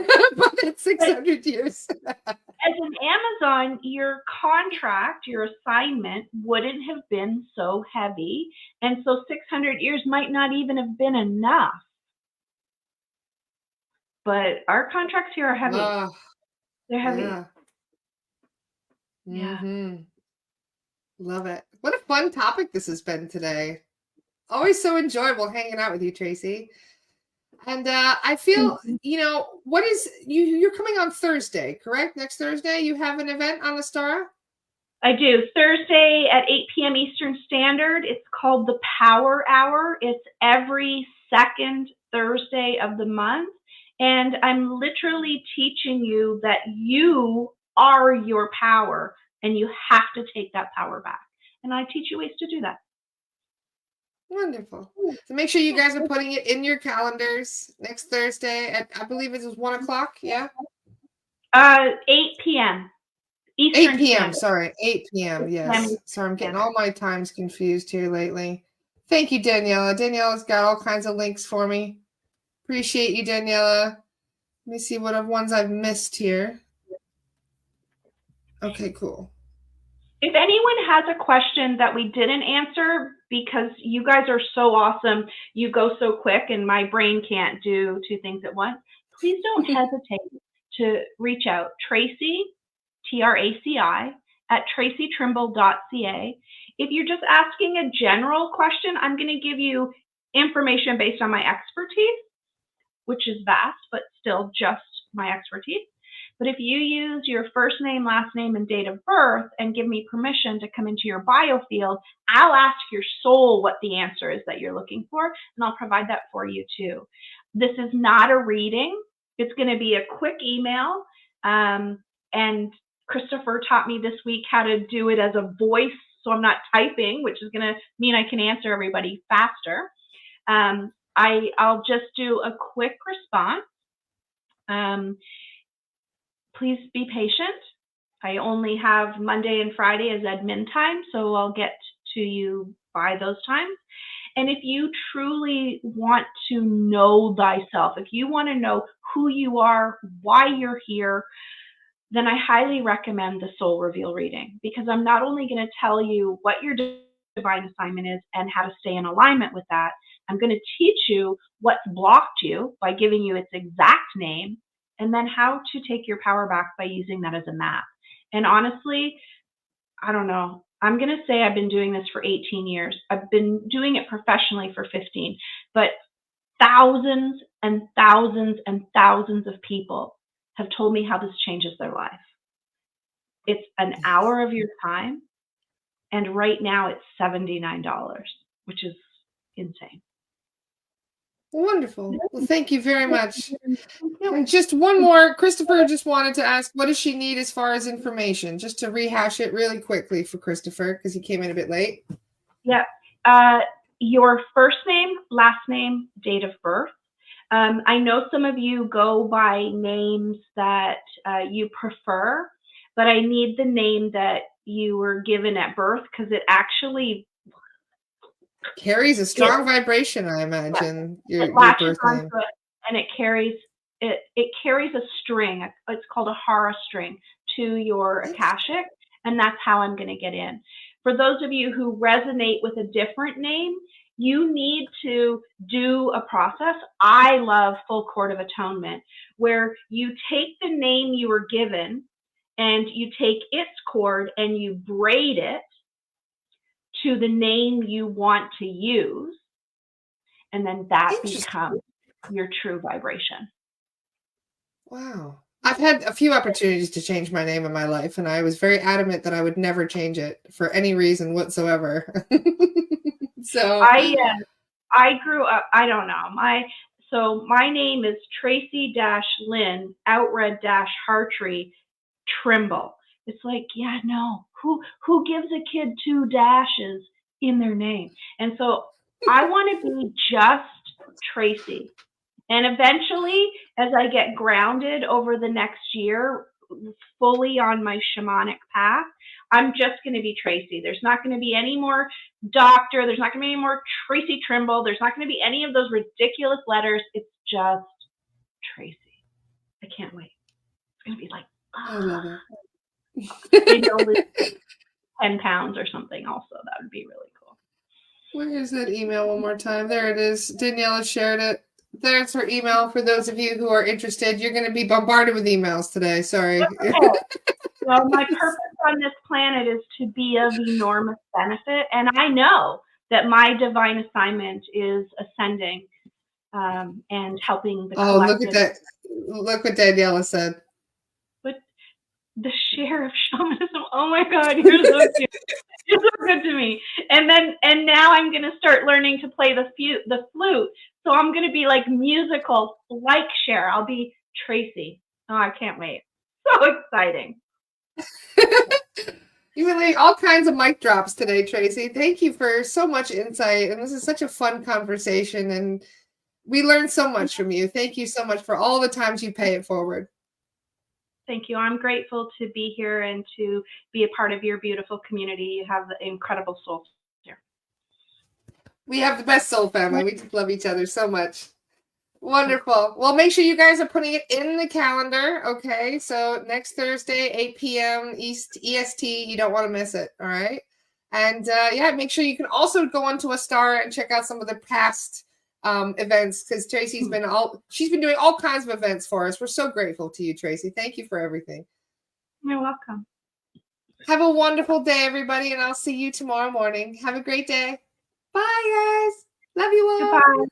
that 600 years. As an Amazon, your contract, your assignment wouldn't have been so heavy. And so 600 years might not even have been enough. But our contracts here are heavy. They're heavy. Yeah. Yeah. Mm-hmm. Love it. What a fun topic this has been today. Always so enjoyable hanging out with you, Traci. And I feel, what is, you're coming on Thursday, correct? Next Thursday, you have an event on Astara? I do. Thursday at 8 p.m. Eastern Standard. It's called the Power Hour. It's every second Thursday of the month. And I'm literally teaching you that you are your power and you have to take that power back. And I teach you ways to do that. Wonderful. So make sure you guys are putting it in your calendars next Thursday at, I believe it is 1 o'clock. Yeah. 8 p.m. Eastern 8 p.m. Standard. Sorry, 8 p.m. Yes. Sorry, I'm getting all my times confused here lately. Thank you, Daniela. Daniela's got all kinds of links for me. Appreciate you, Daniela. Let me see what ones I've missed here. Okay, cool. If anyone has a question that we didn't answer, because you guys are so awesome, you go so quick and my brain can't do two things at once, please don't hesitate to reach out. Traci, Traci, at tracitrimble.ca. If you're just asking a general question, I'm going to give you information based on my expertise, which is vast, but still just my expertise. But if you use your first name, last name, and date of birth and give me permission to come into your biofield, I'll ask your soul what the answer is that you're looking for, and I'll provide that for you too. This is not a reading. It's going to be a quick email. And Christopher taught me this week how to do it as a voice, so I'm not typing, which is going to mean I can answer everybody faster. I'll just do a quick response. Please be patient. I only have Monday and Friday as admin time, so I'll get to you by those times. And if you truly want to know thyself, if you want to know who you are, why you're here, then I highly recommend the Soul Reveal reading, because I'm not only going to tell you what your divine assignment is and how to stay in alignment with that, I'm going to teach you what's blocked you by giving you its exact name, and then how to take your power back by using that as a map. And honestly, I don't know. I'm going to say I've been doing this for 18 years. I've been doing it professionally for 15, but thousands and thousands of people have told me how this changes their life. It's an Yes. hour of your time, and right now it's $79, which is insane. Wonderful. Well, thank you very much. Thank you. And just one more. Christopher just wanted to ask, what does she need as far as information? Just to rehash it really quickly for Christopher, because he came in a bit late. Yeah. Your first name, last name, date of birth. I know some of you go by names that you prefer, but I need the name that you were given at birth because it actually Carries a strong vibration, I imagine, it your latches birth onto name. it and it carries a string. It's called a Hara string to your Akashic, and that's how I'm going to get in. For those of you who resonate with a different name, you need to do a process. I love Full Court of Atonement, where you take the name you were given and you take its cord and you braid it to the name you want to use, and then that becomes your true vibration. Wow. I've had a few opportunities to change my name in my life, and I was very adamant that I would never change it for any reason whatsoever. So, I grew up. I don't know. My name is Traci-Lynn Outred-Hartree Trimble. It's like, yeah, no. Who gives a kid 2 dashes in their name? And so I want to be just Traci. And eventually, as I get grounded over the next year, fully on my shamanic path, I'm just going to be Traci. There's not going to be any more doctor. There's not going to be any more Traci Trimble. There's not going to be any of those ridiculous letters. It's just Traci. I can't wait. It's going to be like, I love it. maybe I'll lose 10 pounds or something also. That would be really cool. Where is that email one more time? There it is. Daniela shared it. There's her email for those of you who are interested. You're going to be bombarded with emails today. Sorry. Okay. Well, my purpose on this planet is to be of enormous benefit, and I know that my divine assignment is ascending and helping the Oh, look at collective. that. Look what Daniela said. But the share of shamanism, oh my God, you're so cute. You're so good to me. And now I'm going to start learning to play the flute. So I'm going to be like musical, like Cher. I'll be Traci. Oh, I can't wait. So exciting. You really all kinds of mic drops today, Traci. Thank you for so much insight. And this is such a fun conversation. And we learned so much from you. Thank you so much for all the times you pay it forward. Thank you. I'm grateful to be here and to be a part of your beautiful community. You have the incredible soul here. We have the best soul family. We just love each other so much. Wonderful. Well, make sure you guys are putting it in the calendar. Okay. So next Thursday, 8 p.m. EST. You don't want to miss it. All right. And yeah, make sure you can also go onto a Starr and check out some of the past events, because Traci's she's been doing all kinds of events for us. We're so grateful to you, Traci. Thank you for everything. You're welcome. Have a wonderful day, everybody, and I'll see you tomorrow morning. Have a great day. Bye, guys. Love you all. Goodbye.